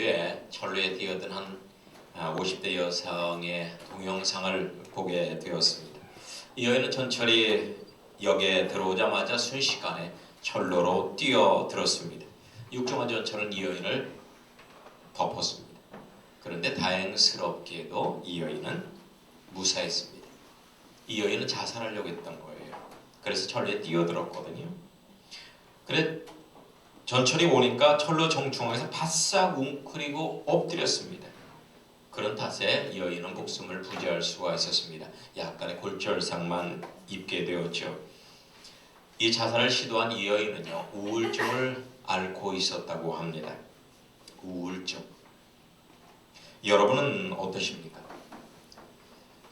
지난주에 철로에 뛰어든 한 50대 여성의 동영상을 보게 되었습니다. 이 여인은 전철이 역에 들어오자마자 순식간에 철로로 뛰어들었습니다. 육중한 전철은 이 여인을 덮었습니다. 그런데 다행스럽게도 이 여인은 무사했습니다. 이 여인은 자살하려고 했던 거예요. 그래서 철로에 뛰어들었거든요. 그래 전철이 오니까 철로 정중앙에서 바싹 웅크리고 엎드렸습니다. 그런 탓에 이 여인은 목숨을 부지할 수가 있었습니다. 약간의 골절상만 입게 되었죠. 이 자살을 시도한 이 여인은요, 우울증을 앓고 있었다고 합니다. 우울증. 여러분은 어떠십니까?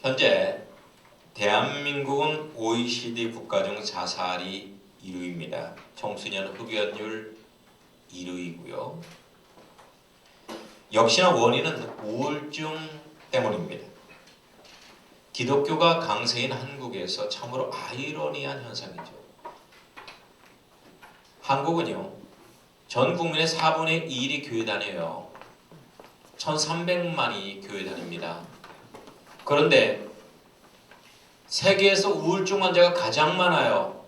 현재 대한민국은 OECD 국가 중 자살이 1위입니다. 청소년 흡연율 1위이고요. 역시나 원인은 우울증 때문입니다. 기독교가 강세인 한국에서 참으로 아이러니한 현상이죠. 한국은요, 전 국민의 4분의 1이 교회 다녀요. 1300만이 교회 다닙니다. 그런데 세계에서 우울증 환자가 가장 많아요.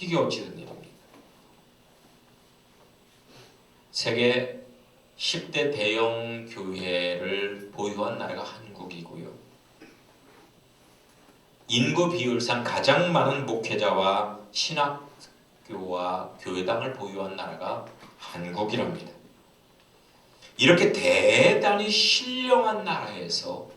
이게 어찌 된 일입니까? 세계 10대 대형 교회를 보유한 나라가 한국이고요. 인구 비율상 가장 많은 목회자와 신학교와 교회당을 보유한 나라가 한국이랍니다. 이렇게 대단히 신령한 나라에서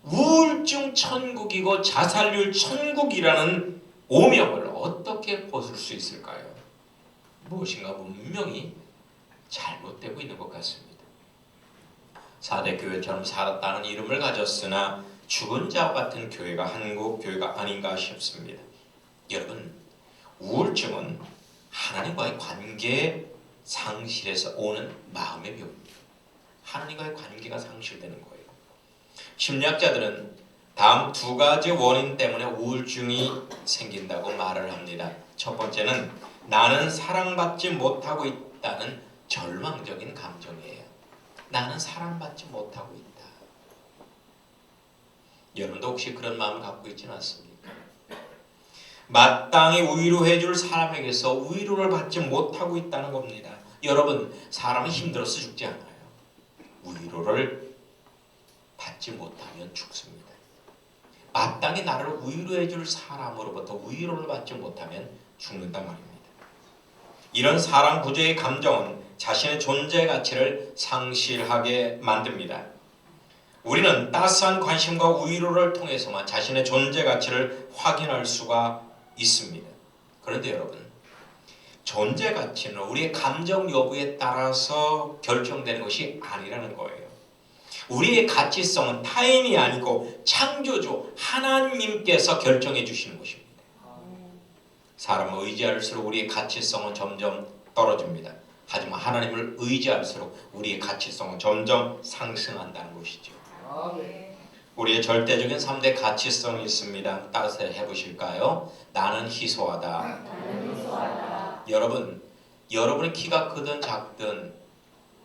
우울증 천국이고 자살률 천국이라는 오명을 어떻게 벗을 수 있을까요? 무엇인가 분명히 잘못되고 있는 것 같습니다. 4대 교회처럼 살았다는 이름을 가졌으나 죽은 자와 같은 교회가 한국 교회가 아닌가 싶습니다. 여러분, 우울증은 하나님과의 관계 상실에서 오는 마음의 병입니다. 하나님과의 관계가 상실되는 거예요. 심리학자들은 다음 두 가지 원인 때문에 우울증이 생긴다고 말을 합니다. 첫 번째는 나는 사랑받지 못하고 있다는 절망적인 감정이에요. 나는 사랑받지 못하고 있다. 여러분도 혹시 그런 마음을 갖고 있지는 않습니까? 마땅히 위로해 줄 사람에게서 위로를 받지 못하고 있다는 겁니다. 여러분, 사람이 힘들어서 죽지 않아요. 위로를 받지 못하면 죽습니다. 마땅히 나를 위로해 줄 사람으로부터 위로를 받지 못하면 죽는단 말입니다. 이런 사랑 구조의 감정은 자신의 존재 가치를 상실하게 만듭니다. 우리는 따스한 관심과 위로를 통해서만 자신의 존재 가치를 확인할 수가 있습니다. 그런데 여러분, 존재 가치는 우리의 감정 여부에 따라서 결정되는 것이 아니라는 거예요. 우리의 가치성은 타인이 아니고 창조주 하나님께서 결정해 주시는 것입니다. 사람을 의지할수록 우리의 가치성은 점점 떨어집니다. 하지만 하나님을 의지할수록 우리의 가치성은 점점 상승한다는 것이죠. 우리의 절대적인 3대 가치성이 있습니다. 따라서 해보실까요? 나는 희소하다. 여러분, 여러분의 키가 크든 작든,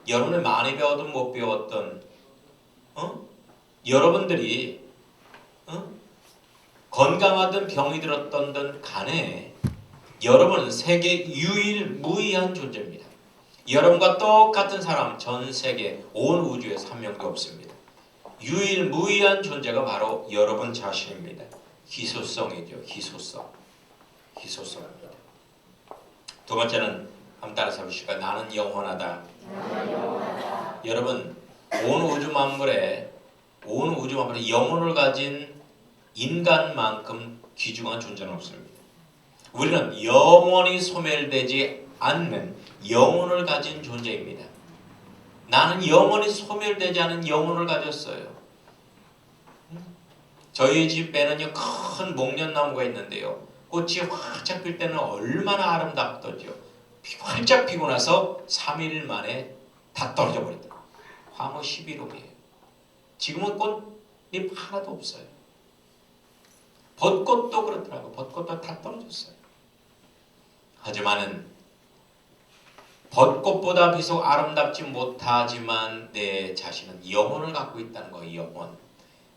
여러분이 많이 배웠든 못 배웠든, 여러분들이 건강하든 병이 들었던 간에 여러분은 세계 유일무이한 존재입니다. 여러분과 똑같은 사람 전 세계 온 우주에서 한 명도 없습니다. 유일무이한 존재가 바로 여러분 자신입니다. 희소성이죠. 희소성입니다. 두 번째는 한번 따라서 보실까요? 나는 영원하다. 여러분, 온 우주 만물에 영혼을 가진 인간만큼 귀중한 존재는 없습니다. 우리는 영원히 소멸되지 않는 영혼을 가진 존재입니다. 나는 영원히 소멸되지 않은 영혼을 가졌어요. 저희 집에는요, 큰 목련나무가 있는데요. 꽃이 활짝 필 때는 얼마나 아름답던지요. 활짝 피고 나서 3일 만에 다 떨어져 버리더라고요. 황후 11호이에요. 지금은 꽃잎 하나도 없어요. 벚꽃도 그렇더라고요. 벚꽃도 다 떨어졌어요. 하지만은 벚꽃보다 비록 아름답지 못하지만 내 자신은 영혼을 갖고 있다는 거예요. 영혼.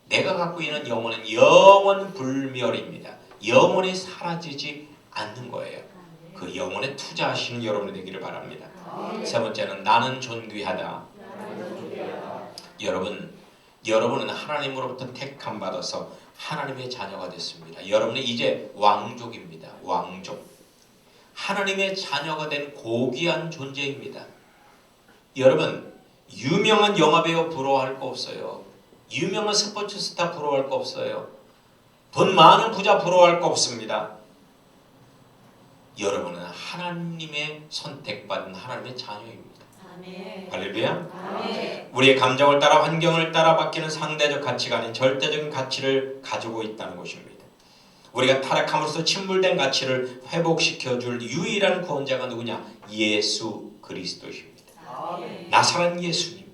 내가 갖고 있는 영혼은 영원 불멸입니다. 영원히 사라지지 않는 거예요. 그 영혼에 투자하시는 여러분이 되기를 바랍니다. 세 번째는 나는 존귀하다. 여러분은 하나님으로부터 택함 받아서 하나님의 자녀가 됐습니다. 여러분은 이제 왕족입니다. 왕족. 하나님의 자녀가 된 고귀한 존재입니다. 여러분, 유명한 영화배우 부러워할 거 없어요. 유명한 스포츠 스타 부러워할 거 없어요. 돈 많은 부자 부러워할 거 없습니다. 여러분은 하나님의 선택받은 하나님의 자녀입니다. 아멘. 할렐루야. 아멘. 우리의 감정을 따라 환경을 따라 바뀌는 상대적 가치가 아닌 절대적인 가치를 가지고 있다는 것입니다. 우리가 타락함으로써 침몰된 가치를 회복시켜줄 유일한 구원자가 누구냐? 예수 그리스도십니다. 아멘. 나사렛 예수님.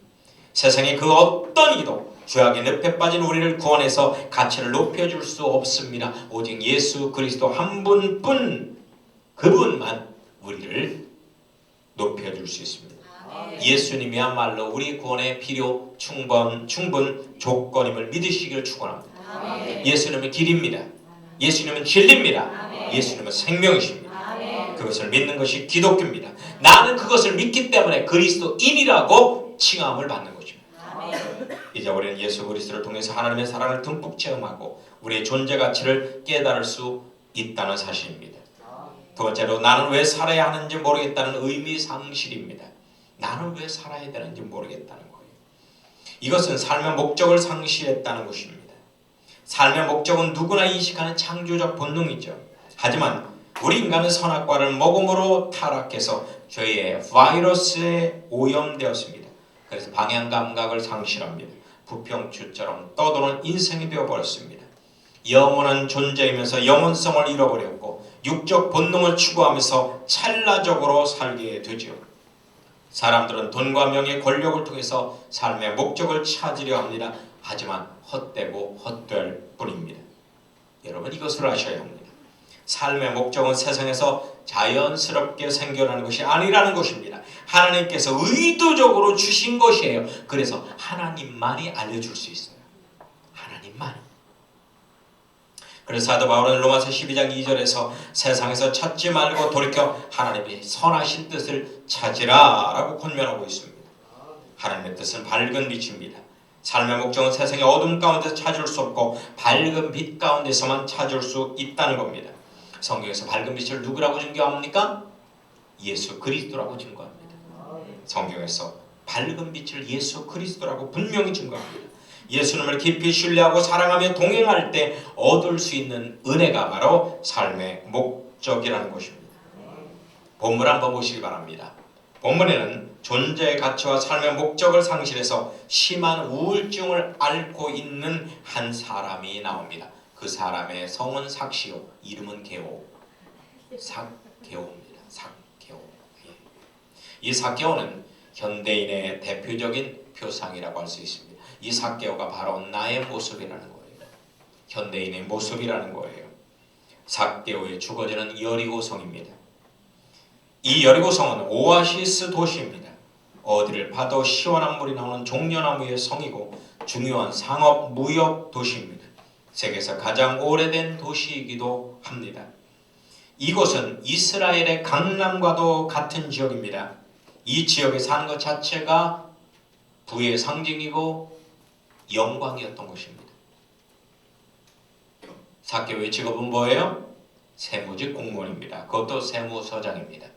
세상의 그 어떤 이도 죄악의 늪에 빠진 우리를 구원해서 가치를 높여줄 수 없습니다. 오직 예수 그리스도 한 분뿐, 그분만 우리를 높여줄 수 있습니다. 아멘. 예수님이야말로 우리 구원의 필요 충분 조건임을 믿으시기를 축원합니다. 아멘. 예수님은 길입니다. 예수님은 진리입니다. 아멘. 예수님은 생명이십니다. 아멘. 그것을 믿는 것이 기독교입니다. 나는 그것을 믿기 때문에 그리스도인이라고 칭함을 받는 것입니다. 아멘. 이제 우리는 예수 그리스도를 통해서 하나님의 사랑을 듬뿍 체험하고 우리의 존재 가치를 깨달을 수 있다는 사실입니다. 두 번째로 나는 왜 살아야 하는지 모르겠다는 의미상실입니다. 나는 왜 살아야 되는지 모르겠다는 거예요. 이것은 삶의 목적을 상실했다는 것입니다. 삶의 목적은 누구나 인식하는 창조적 본능이죠. 하지만 우리 인간은 선악과를 먹음으로 타락해서 죄의 바이러스에 오염되었습니다. 그래서 방향 감각을 상실합니다. 부평추처럼 떠도는 인생이 되어버렸습니다. 영원한 존재이면서 영원성을 잃어버렸고 육적 본능을 추구하면서 찰나적으로 살게 되죠. 사람들은 돈과 명예, 권력을 통해서 삶의 목적을 찾으려 합니다. 하지만 헛되고 헛될 뿐입니다. 여러분 이것을 아셔야 합니다. 삶의 목적은 세상에서 자연스럽게 생겨나는 것이 아니라는 것입니다. 하나님께서 의도적으로 주신 것이에요. 그래서 하나님만이 알려줄 수 있어요. 하나님만이. 그래서 사도 바울은 로마서 12장 2절에서 세상에서 찾지 말고 돌이켜 하나님의 선하신 뜻을 찾으라 라고 권면하고 있습니다. 하나님의 뜻은 밝은 빛입니다. 삶의 목적은 세상의 어둠 가운데서 찾을 수 없고 밝은 빛 가운데서만 찾을 수 있다는 겁니다. 성경에서 밝은 빛을 누구라고 증거합니까? 예수 그리스도라고 증거합니다. 성경에서 밝은 빛을 예수 그리스도라고 분명히 증거합니다. 예수님을 깊이 신뢰하고 사랑하며 동행할 때 얻을 수 있는 은혜가 바로 삶의 목적이라는 것입니다. 본문 한번 보시기 바랍니다. 본문에는 존재의 가치와 삶의 목적을 상실해서 심한 우울증을 앓고 있는 한 사람이 나옵니다. 그 사람의 성은 삭시오, 이름은 게오. 삭게오입니다. 삭게오. 이 삭게오는 현대인의 대표적인 표상이라고 할 수 있습니다. 이 삭게오가 바로 나의 모습이라는 거예요. 현대인의 모습이라는 거예요. 삭게오의 주거지는 여리고성입니다. 이 여리고성은 오아시스 도시입니다. 어디를 봐도 시원한 물이 나오는 종려나무의 성이고 중요한 상업, 무역 도시입니다. 세계에서 가장 오래된 도시이기도 합니다. 이곳은 이스라엘의 강남과도 같은 지역입니다. 이 지역에 사는 것 자체가 부의 상징이고 영광이었던 것입니다. 삭게오의 직업은 뭐예요? 세무직 공무원입니다. 그것도 세무서장입니다.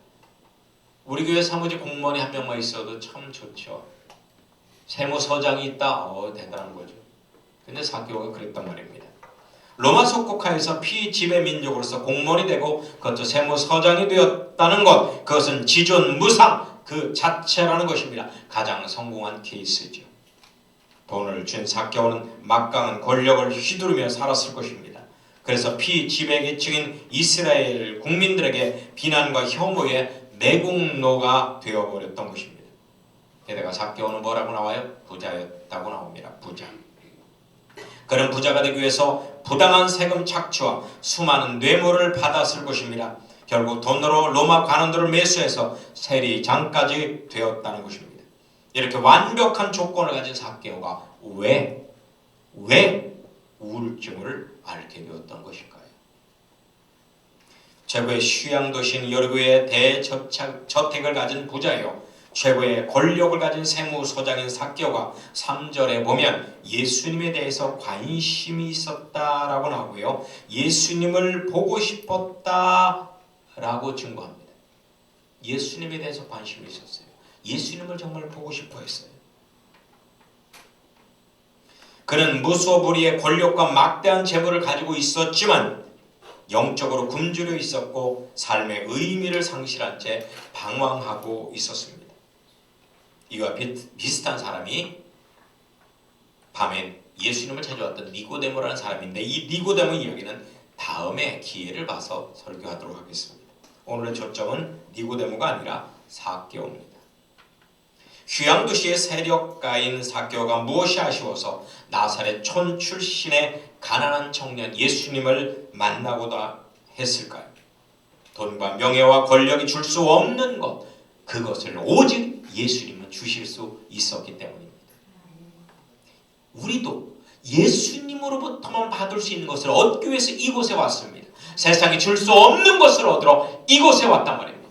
우리 교회 사무직 공무원이 한 명만 있어도 참 좋죠. 세무서장이 있다? 대단한 거죠. 근데 삭게오가 그랬단 말입니다. 로마 속국하에서 피지배 민족으로서 공무원이 되고 그것도 세무서장이 되었다는 것, 그것은 지존무상 그 자체라는 것입니다. 가장 성공한 케이스죠. 돈을 준 삭게오는 막강한 권력을 휘두르며 살았을 것입니다. 그래서 피지배계층인 이스라엘 국민들에게 비난과 혐오의 매국노가 되어버렸던 것입니다. 게다가 삭게오는 뭐라고 나와요? 부자였다고 나옵니다. 부자. 그런 부자가 되기 위해서 부당한 세금 착취와 수많은 뇌물을 받았을 것입니다. 결국 돈으로 로마 관원들을 매수해서 세리장까지 되었다는 것입니다. 이렇게 완벽한 조건을 가진 삭개오가 왜 우울증을 앓게 되었던 것일까요? 최고의 휴양도시인 여리고의 대저택을 가진 부자요, 최고의 권력을 가진 세무소장인 삭개오가 3절에 보면 예수님에 대해서 관심이 있었다라고 나오고요, 예수님을 보고 싶었다라고 증거합니다. 예수님에 대해서 관심이 있었어요. 예수님을 정말 보고 싶어 했어요. 그는 무소불위의 권력과 막대한 재물을 가지고 있었지만 영적으로 굶주려 있었고 삶의 의미를 상실한 채 방황하고 있었습니다. 이와 비슷한 사람이 밤에 예수님을 찾아왔던 니고데모라는 사람인데, 이 니고데모 이야기는 다음에 기회를 봐서 설교하도록 하겠습니다. 오늘의 초점은 니고데모가 아니라 삭개오입니다. 휴양도시의 세력가인 삭개오가 무엇이 아쉬워서 나사렛 촌 출신의 가난한 청년 예수님을 만나고자 했을까요? 돈과 명예와 권력이 줄 수 없는 것, 그것을 오직 예수님은 주실 수 있었기 때문입니다. 우리도 예수님으로부터만 받을 수 있는 것을 얻기 위해서 이곳에 왔습니다. 세상이 줄 수 없는 것을 얻으러 이곳에 왔단 말입니다.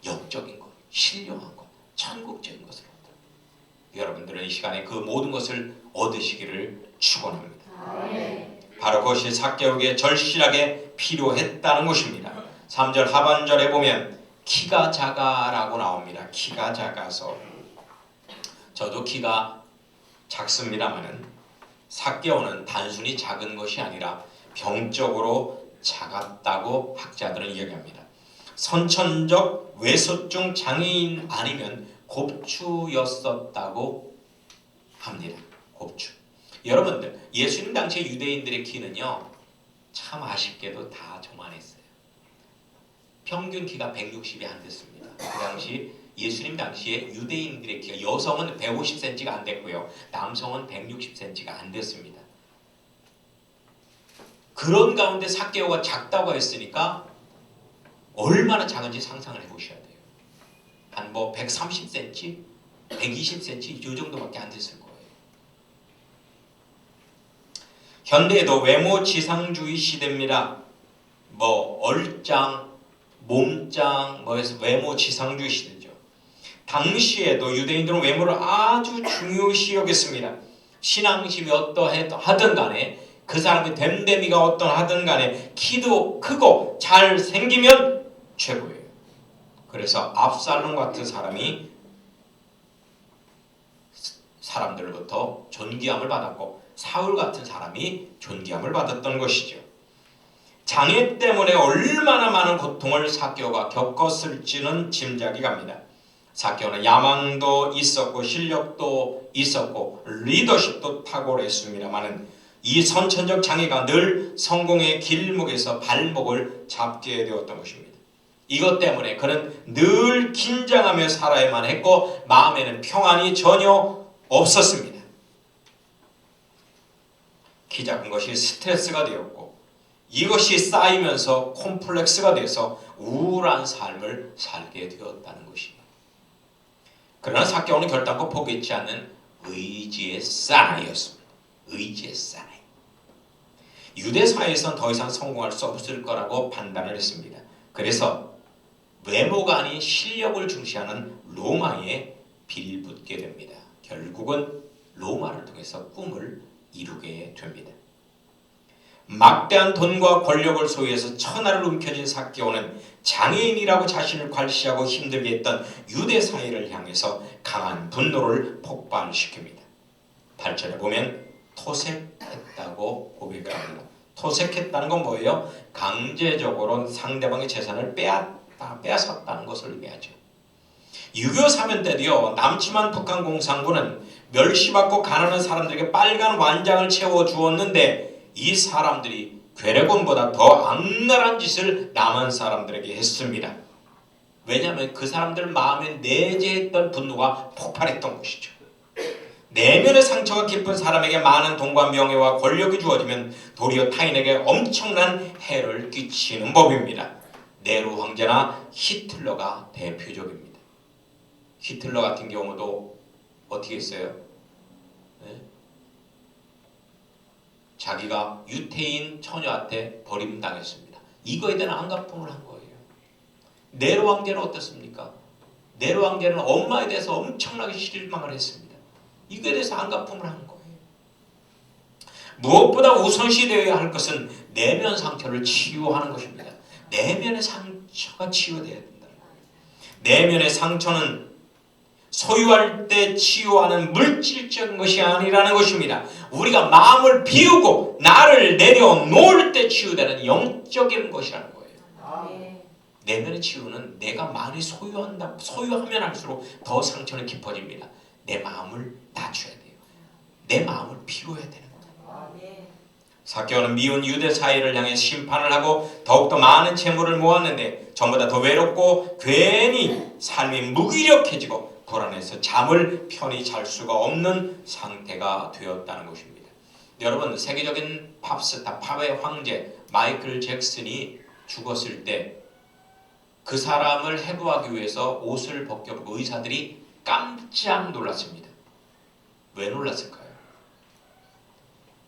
영적인 것, 신령한 것, 천국적인 것을 얻으러. 여러분들은 이 시간에 그 모든 것을 얻으시기를 축원합니다. 바로 그것이 삭개오에게 절실하게 필요했다는 것입니다. 3절 하반절에 보면 키가 작아라고 나옵니다. 키가 작아서. 저도 키가 작습니다만은 삭개오는 단순히 작은 것이 아니라 병적으로 작았다고 학자들은 이야기합니다. 선천적 외소증 장애인 아니면 곱추였었다고 합니다. 곱추. 여러분들, 예수님 당시에 유대인들의 키는요, 참 아쉽게도 다 저만했어요. 평균 키가 160이 안 됐습니다. 그 당시 예수님 당시에 유대인들의 키가, 여성은 150cm가 안 됐고요, 남성은 160cm가 안 됐습니다. 그런 가운데 삭개오가 작다고 했으니까 얼마나 작은지 상상을 해보셔야 돼요. 한 130cm, 120cm 이 정도밖에 안 됐을 거예요. 현대에도 외모지상주의 시대입니다. 얼짱, 몸짱, 해서 외모지상주의 시대죠. 당시에도 유대인들은 외모를 아주 중요시 여겼습니다. 신앙심이 어떠하든 간에, 그 사람의 됨됨이가 어떠하든 간에 키도 크고 잘 생기면 최고예요. 그래서 압살롬 같은 사람이 사람들로부터 존귀함을 받았고, 사울 같은 사람이 존귀함을 받았던 것이죠. 장애 때문에 얼마나 많은 고통을 삭개오가 겪었을지는 짐작이 갑니다. 삭개오는 야망도 있었고 실력도 있었고 리더십도 탁월했습니다마는 이 선천적 장애가 늘 성공의 길목에서 발목을 잡게 되었던 것입니다. 이것 때문에 그는 늘 긴장하며 살아야만 했고 마음에는 평안이 전혀 없었습니다. 키 작은 것이 스트레스가 되었고, 이것이 쌓이면서 콤플렉스가 돼서 우울한 삶을 살게 되었다는 것입니다. 그러나 삭개오는 결단코 포기하지 않는 의지의 사나이였습니다. 의지의 사나이. 유대 사회에선 더 이상 성공할 수 없을 거라고 판단을 했습니다. 그래서 외모가 아닌 실력을 중시하는 로마에 빌붙게 됩니다. 결국은 로마를 통해서 꿈을 이루게 됩니다. 막대한 돈과 권력을 소유해서 천하를 움켜쥔 삭개오는 장애인이라고 자신을 괄시하고 힘들게 했던 유대 사회를 향해서 강한 분노를 폭발시킵니다. 8절에 보면 토색했다고 고백을 합니다. 토색했다는 건 뭐예요? 강제적으로 상대방의 재산을 빼앗았다는 것을 의미하죠. 유교 사면 때도요, 남침한 북한 공산군은 멸시받고 가난한 사람들에게 빨간 완장을 채워주었는데 이 사람들이 괴뢰군보다 더 악랄한 짓을 남한 사람들에게 했습니다. 왜냐하면 그 사람들 마음에 내재했던 분노가 폭발했던 것이죠. 내면의 상처가 깊은 사람에게 많은 돈과 명예와 권력이 주어지면 도리어 타인에게 엄청난 해를 끼치는 법입니다. 네로 황제나 히틀러가 대표적입니다. 히틀러 같은 경우도 어떻게 했어요? 네? 자기가 유태인 처녀한테 버림당했습니다. 이거에 대한 안가품을 한 거예요. 네로 황제는 어떻습니까? 네로 황제는 엄마에 대해서 엄청나게 실망을 했습니다. 이거에 대해서 안가품을 한 거예요. 무엇보다 우선시되어야 할 것은 내면 상처를 치유하는 것입니다. 내면의 상처가 치유되어야 된다. 내면의 상처는 소유할 때 치유하는 물질적인 것이 아니라는 것입니다. 우리가 마음을 비우고 나를 내려놓을 때 치유되는 영적인 것이라는 거예요. 내면의 치유는 내가 많이 소유하면 할수록 더 상처는 깊어집니다. 내 마음을 낮춰야 돼요. 내 마음을 비워야 되는 거예요. 삭개오는 미운 유대 사회를 향해 심판을 하고 더욱더 많은 재물을 모았는데 전보다 더 외롭고 괜히 삶이 무기력해지고 불안해서 잠을 편히 잘 수가 없는 상태가 되었다는 것입니다. 여러분, 세계적인 팝스타, 팝의 황제 마이클 잭슨이 죽었을 때 그 사람을 해부하기 위해서 옷을 벗겨보고 의사들이 깜짝 놀랐습니다. 왜 놀랐을까요?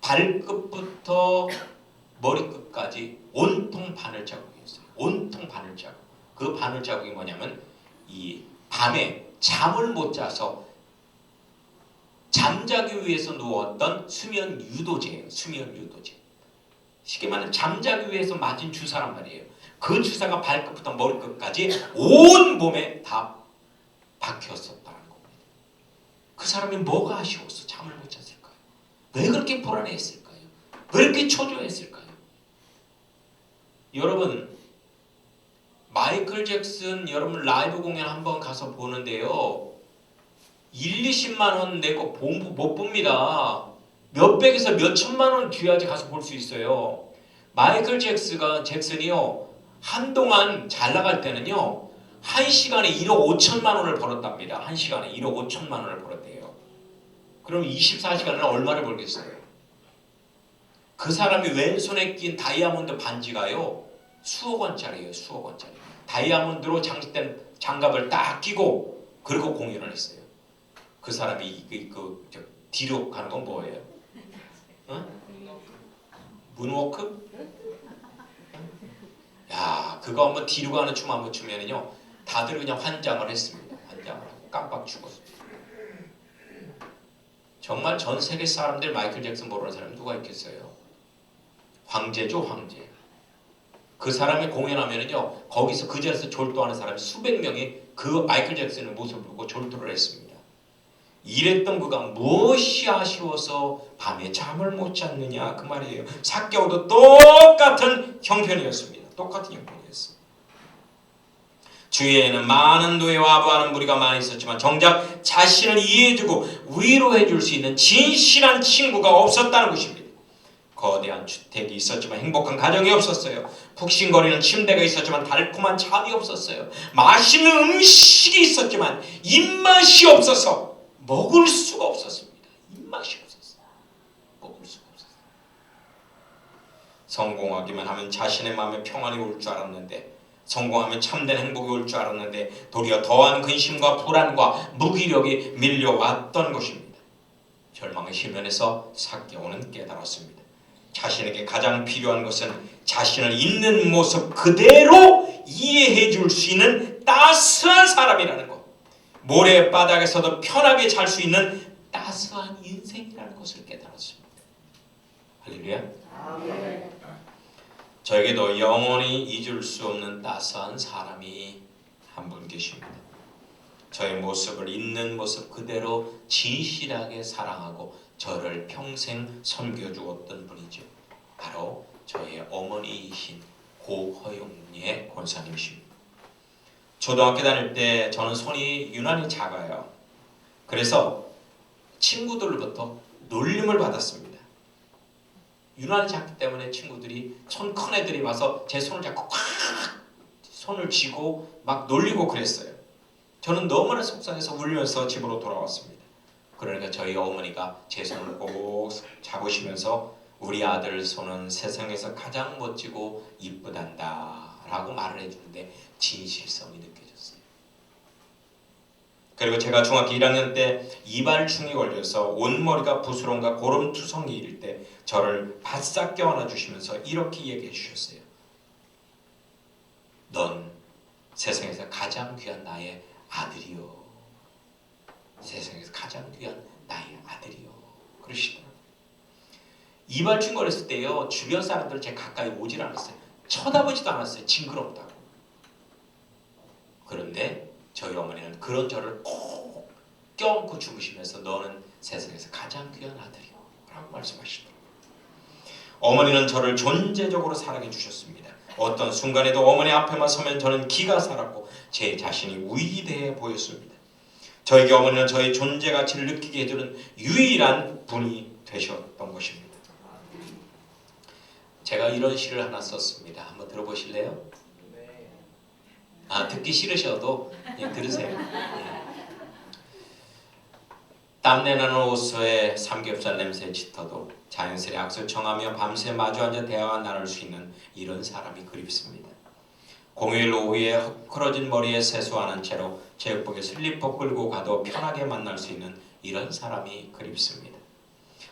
발끝부터 머리끝까지 온통 바늘 자국이었어요. 온통 바늘 자국. 그 바늘 자국이 뭐냐면 이 밤에 잠을 못 자서 잠자기 위해서 누웠던 수면 유도제예요. 수면 유도제. 쉽게 말하면 잠자기 위해서 맞은 주사란 말이에요. 그 주사가 발끝부터 머리끝까지 온 몸에 다 박혔었다는 겁니다. 그 사람이 뭐가 아쉬워서 잠을 못 잤을까요? 왜 그렇게 불안해했을까요? 왜 그렇게 초조했을까요? 여러분, 마이클 잭슨 여러분 라이브 공연 한번 가서 보는데요, 20만 원 내고 못 봅니다. 몇백에서 몇천만 원 줘야지 가서 볼 수 있어요. 마이클 잭슨이요, 한동안 잘 나갈 때는요 1시간에 1억 5천만 원을 벌었답니다. 1시간에 1억 5천만 원을 벌었대요. 그럼 24시간을 얼마를 벌겠어요? 그 사람이 왼손에 낀 다이아몬드 반지가요 수억 원짜리예요. 수억 원짜리. 다이아몬드로 장식된 장갑을 딱 끼고 그리고 공연을 했어요. 그 사람이 뒤로 가는 건 뭐예요? 응? 문워크? 야, 그거 한번 뒤로 가는 춤 한번 추면은요 다들 그냥 환장을 했습니다. 환장을 하고 깜빡 죽었습니다. 정말 전 세계 사람들 마이클 잭슨 모르는 사람이 누가 있겠어요? 황제죠, 황제. 그 사람이 공연하면은요 거기서 그 자리에서 졸도하는 사람이 수백 명이 그 마이클 잭슨의 모습을 보고 졸도를 했습니다. 이랬던 그가 무엇이 아쉬워서 밤에 잠을 못 잤느냐 그 말이에요. 삭개오도 똑같은 형편이었습니다. 똑같은 형편이었어요. 주위에는 많은 노예와 아부하는 무리가 많이 있었지만 정작 자신을 이해해주고 위로해줄 수 있는 진실한 친구가 없었다는 것입니다. 거대한 주택이 있었지만 행복한 가정이 없었어요. 푹신거리는 침대가 있었지만 달콤한 잠이 없었어요. 맛있는 음식이 있었지만 입맛이 없어서 먹을 수가 없었습니다. 입맛이 없었어요. 먹을 수가 없었어요. 성공하기만 하면 자신의 마음에 평안이 올 줄 알았는데, 성공하면 참된 행복이 올 줄 알았는데 도리어 더한 근심과 불안과 무기력이 밀려왔던 것입니다. 절망의 시면에서 삭개오는 깨달았습니다. 자신에게 가장 필요한 것은 자신을 있는 모습 그대로 이해해 줄 수 있는 따스한 사람이라는 것, 모래바닥에서도 편하게 잘 수 있는 따스한 인생이라는 것을 깨달았습니다. 할렐루야. 아멘. 저에게도 영원히 잊을 수 없는 따스한 사람이 한 분 계십니다. 저의 모습을 있는 모습 그대로 진실하게 사랑하고 저를 평생 섬겨주었던 분이죠. 바로 저의 어머니이신 고허용리의 권사님이십니다. 초등학교 다닐 때 저는 손이 유난히 작아요. 그래서 친구들로부터 놀림을 받았습니다. 유난히 작기 때문에 친구들이 손 큰 애들이 와서 제 손을 잡고 콱 손을 쥐고 막 놀리고 그랬어요. 저는 너무나 속상해서 울면서 집으로 돌아왔습니다. 그러니까 저희 어머니가 제 손을 꼭 잡으시면서 우리 아들 손은 세상에서 가장 멋지고 이쁘단다 라고 말을 해주는데 진실성이 느껴졌어요. 그리고 제가 중학교 1학년 때 이발충이 걸려서 온머리가 부스럼과 고름투성이일 때 저를 바싹 껴안아 주시면서 이렇게 얘기해 주셨어요. 넌 세상에서 가장 귀한 나의 아들이요. 세상에서 가장 귀한 나의 아들이요. 그러시더라고요. 이발충 걸렸을 때요, 주변 사람들 제 가까이 오질 않았어요. 쳐다보지도 않았어요. 징그럽다고. 그런데 저희 어머니는 그런 저를 꼭 껴안고 주무시면서 너는 세상에서 가장 귀한 아들이요 라고 말씀하시더라고요. 어머니는 저를 존재적으로 사랑해 주셨습니다. 어떤 순간에도 어머니 앞에만 서면 저는 기가 살았고 제 자신이 위대해 보였습니다. 저에게 어머니는 저의 존재 가치를 느끼게 해주는 유일한 분이 되셨던 것입니다. 제가 이런 시를 하나 썼습니다. 한번 들어보실래요? 듣기 싫으셔도 들으세요. 땀내나는 호수에 삼겹살 냄새 짙어도 자연스레 악수를 청하며 밤새 마주 앉아 대화와 나눌 수 있는 이런 사람이 그립습니다. 공휴일 오후에 헝클어진 머리에 세수하는 채로 제육복에 슬리퍼 끌고 가도 편하게 만날 수 있는 이런 사람이 그립습니다.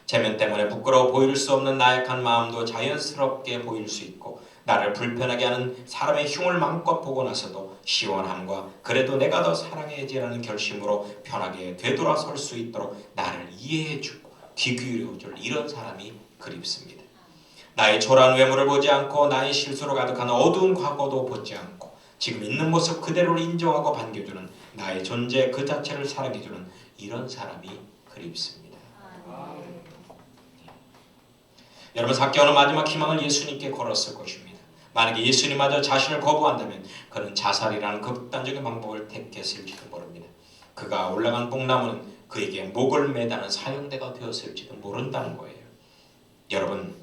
체면 때문에 부끄러워 보일 수 없는 나약한 마음도 자연스럽게 보일 수 있고 나를 불편하게 하는 사람의 흉을 마음껏 보고 나서도 시원함과 그래도 내가 더 사랑해야지라는 결심으로 편하게 되돌아설 수 있도록 나를 이해해주고 귀 기울여줄 이런 사람이 그립습니다. 나의 초라한 외모를 보지 않고 나의 실수로 가득한 어두운 과거도 보지 않고 지금 있는 모습 그대로를 인정하고 반겨주는 나의 존재 그 자체를 사랑해주는 이런 사람이 그립습니다. 여러분, 삭개오는 마지막 희망을 예수님께 걸었을 것입니다. 만약에 예수님마저 자신을 거부한다면 그는 자살이라는 극단적인 방법을 택했을지도 모릅니다. 그가 올라간 뽕나무는 그에게 목을 매다는 사형대가 되었을지도 모른다는 거예요. 여러분,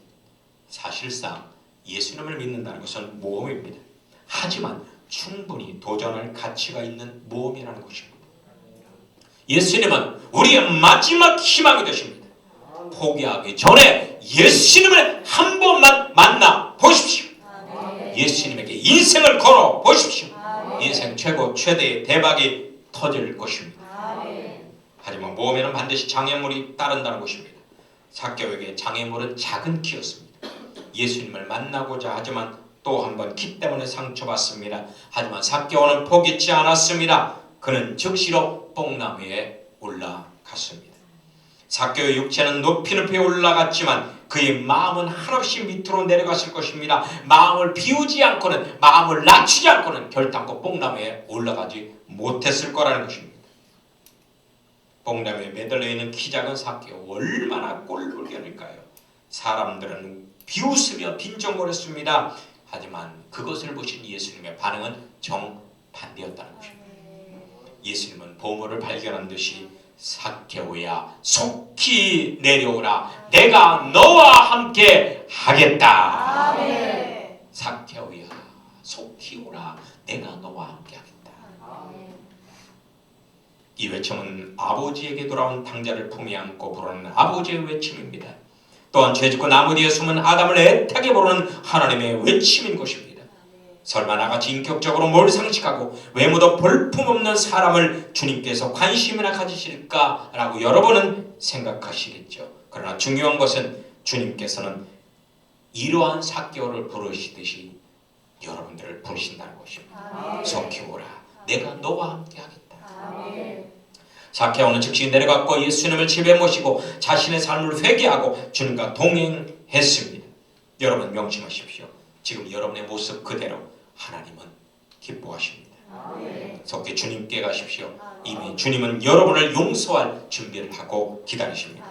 사실상 예수님을 믿는다는 것은 모험입니다. 하지만 충분히 도전할 가치가 있는 모험이라는 것입니다. 예수님은 우리의 마지막 희망이 되십니다. 포기하기 전에 예수님을 한 번만 만나 보십시오. 예수님에게 인생을 걸어 보십시오. 인생 최고 최대의 대박이 터질 것입니다. 하지만 모험에는 반드시 장애물이 따른다는 것입니다. 삭개오에게 장애물은 작은 키였습니다. 예수님을 만나고자 하지만 또 한 번 키 때문에 상처받습니다. 하지만 삭개오는 포기치 않았습니다. 그는 즉시로 뽕나무에 올라갔습니다. 삭개오의 육체는 높이 올라갔지만 그의 마음은 한없이 밑으로 내려갔을 것입니다. 마음을 비우지 않고는, 마음을 낮추지 않고는 결단코 뽕나무에 올라가지 못했을 거라는 것입니다. 뽕나무에 매달려 있는 키 작은 삭개오, 얼마나 꼴불견일까요? 사람들은 비웃으며 빈정거렸습니다. 하지만 그것을 보신 예수님의 반응은 정반대였다는 것입니다. 예수님은 보물을 발견한 듯이 삭개오야, 속히 내려오라. 내가 너와 함께 하겠다. 아멘. 삭개오야, 속히 오라. 내가 너와 함께 하겠다. 아멘. 이 외침은 아버지에게 돌아온 탕자를 품에 안고 부르는 아버지의 외침입니다. 또한 죄짓고 나무 뒤에 숨은 아담을 애타게 부르는 하나님의 외침인 것입니다. 설마 나같이 인격적으로 몰상식하고 외모도 볼품없는 사람을 주님께서 관심이나 가지실까라고 여러분은 생각하시겠죠. 그러나 중요한 것은 주님께서는 이러한 삭개오를 부르시듯이 여러분들을 부르신다는 것입니다. 속히 오라. 내가 너와 함께 하겠다. 삭개오는 즉시 내려갔고 예수님을 집에 모시고 자신의 삶을 회개하고 주님과 동행했습니다. 여러분 명심하십시오. 지금 여러분의 모습 그대로 하나님은 기뻐하십니다. 속히 주님께 가십시오. 이미 주님은 여러분을 용서할 준비를 하고 기다리십니다.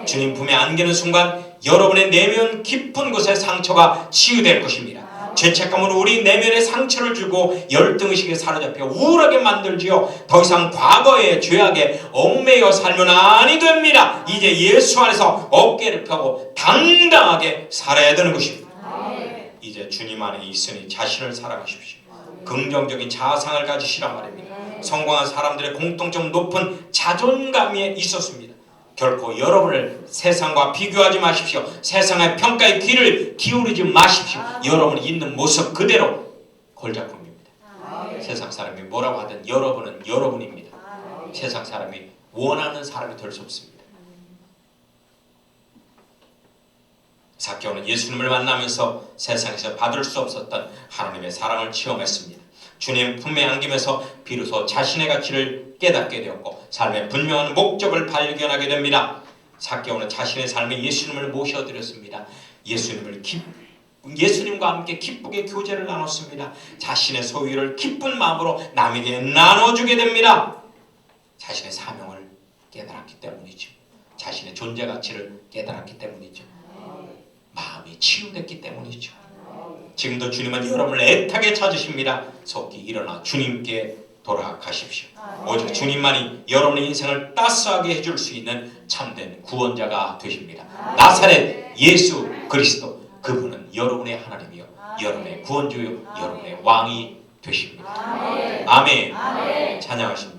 주님 품에 안기는 순간 여러분의 내면 깊은 곳의 상처가 치유될 것입니다. 죄책감은 우리 내면에 상처를 주고 열등의식에 사로잡혀 우울하게 만들지요. 더 이상 과거의 죄악에 얽매여 살면 아니 됩니다. 이제 예수 안에서 어깨를 펴고 당당하게 살아야 되는 것입니다. 이제 주님 안에 있으니 자신을 사랑하십시오. 긍정적인 자아상을 가지시란 말입니다. 성공한 사람들의 공통점 높은 자존감에 있었습니다. 결코 여러분을 세상과 비교하지 마십시오. 세상의 평가에 귀를 기울이지 마십시오. 여러분이 있는 모습 그대로 걸작품입니다. 세상 사람이 뭐라고 하든 여러분은 여러분입니다. 세상 사람이 원하는 사람이 될 수 없습니다. 삭개오는 예수님을 만나면서 세상에서 받을 수 없었던 하나님의 사랑을 체험했습니다. 주님 품에 안기면서 비로소 자신의 가치를 깨닫게 되었고 삶의 분명한 목적을 발견하게 됩니다. 삭개오는 자신의 삶에 예수님을 모셔드렸습니다. 예수님과 함께 기쁘게 교제를 나눴습니다. 자신의 소유를 기쁜 마음으로 남에게 나눠주게 됩니다. 자신의 사명을 깨달았기 때문이죠. 자신의 존재 가치를 깨달았기 때문이죠. 마음이 치유됐기 때문이죠. 지금도 주님은 여러분을 애타게 찾으십니다. 속히 일어나 주님께 돌아가십시오. 오직 주님만이 여러분의 인생을 따스하게 해줄 수 있는 참된 구원자가 되십니다. 나사렛 예수 그리스도, 그분은 여러분의 하나님이요 여러분의 구원주요 여러분의 왕이 되십니다. 아멘. 찬양하십니다.